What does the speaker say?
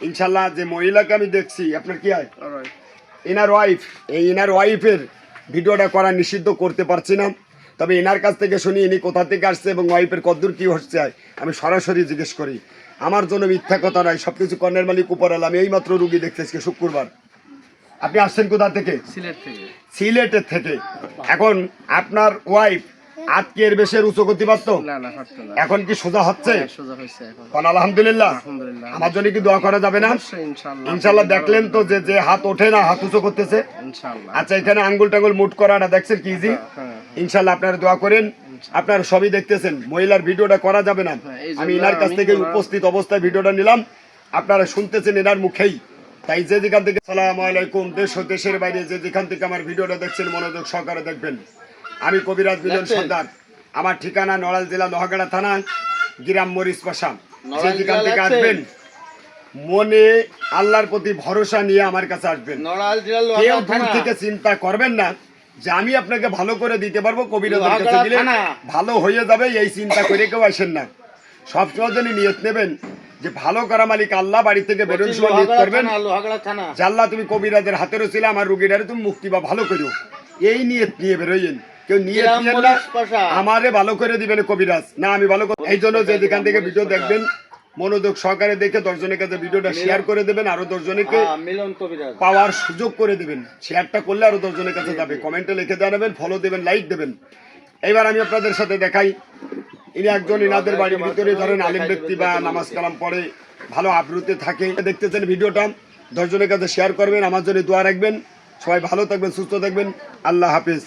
ইনশাল্লাহ যে মহিলাকে আমি দেখছি আপনার কি হয় ইনার ওয়াইফ, এই ইনার ওয়াইফের ভিডিওটা করা নিষিদ্ধ করতে পারছি না, তবে এনার কাছ থেকে শুনি ইনি কোথা থেকে আসছে এবং ওয়াইফের কদ্দূর কী হচ্ছে আমি সরাসরি জিজ্ঞেস করি। আমার জন্য মিথ্যা কথা নয়, সব কিছু কর্ণের মালিক উপর এলাম। আমি এইমাত্র রুগী দেখতেছি শুক্রবার। আপনি আসছেন কোথা থেকে? সিলেটের থেকে। এখন আপনার ওয়াইফ আজকের বেশের উঁচু করতে পারতো? এখন কি সোজা হচ্ছে? আলহামদুলিল্লাহ। আমার জন্য কি দোয়া করা যাবে না? ইনশাল্লাহ। দেখলেন তো যে যে হাত ওঠে না হাত উঁচু করতেছে। আচ্ছা, এখানে আঙ্গুল টাঙ্গুল মুট করাটা দেখছেন কি ইজি? ইনশাল্লাহ আপনারা দোয়া করেন। আপনারা সবই দেখতেছেন, মহিলার ভিডিওটা করা যাবে না, আমি এনার কাছ থেকে উপস্থিত অবস্থায় ভিডিওটা নিলাম, আপনারা শুনতেছেন এনার মুখেই। তাই যে যেখান থেকে আসসালামু আলাইকুম, দেশ ও দেশের বাইরে যে যেখান থেকে আমার ভিডিওটা দেখছেন মনোযোগ সহকারে দেখবেন। আমি কবিরাজ মিলন সর্দার। আমার ঠিকানা নড়াইল জেলা লোহাগাড়া থানা, গ্রাম মরিচপাশা। যে যেখান থেকে আসবেন মনে আল্লাহর প্রতি ভরসা নিয়ে আমার কাছে আসবেন। কেউ দূর থেকে চিন্তা করবেন না যে আমি আপনাকে ভালো করে দিতে পারবো, কবিরাজের কাছে দিলে ভালো হয়ে যাবে, এই চিন্তা করে কেউ আসেন না। সবসময় জন্য নিয়ত নেবেন যে ভালো করা মালিক আল্লাহ। বাড়ি থেকে বেরোন সময় নিয়ত করবেন আল্লাহ তুমি কবিরাজের হাতেরও ছিল, আমার রুগীটারে তুমি মুক্তি বা ভালো করো, এই নিয়ত নিয়ে বেরোইন। কেউ নিয়ত নিয়ে না আমারে ভালো করে দিবেন কবিরাজ না আমি ভালো। এই জন্য যে যেখান থেকে ভিডিও দেখবেন মনোযোগ সহকারে দেখে 10 জনের কাছে ভিডিওটা শেয়ার করে দেবেন, আরো 10 জনকে পাওয়ার সুযোগ করে দেবেন। শেয়ারটা করলে আরো 10 জনের কাছে যাবে। কমেন্টে লিখে জানাবেন, ফলো দেবেন, লাইক দেবেন। এবার আমি আপনাদের সাথে দেখাই, ইনি একজন ইনাদের বাড়ির ভিতরে ধরেন আলিম ব্যক্তি বা নামাজ কালাম পড়ে, ভালো আবরুতে থাকে। দেখতেছেন ভিডিওটা 10 জনের কাছে শেয়ার করবেন, আমার জন্য দোয়া রাখবেন। সবাই ভালো থাকবেন, সুস্থ থাকবেন। আল্লাহ হাফিজ।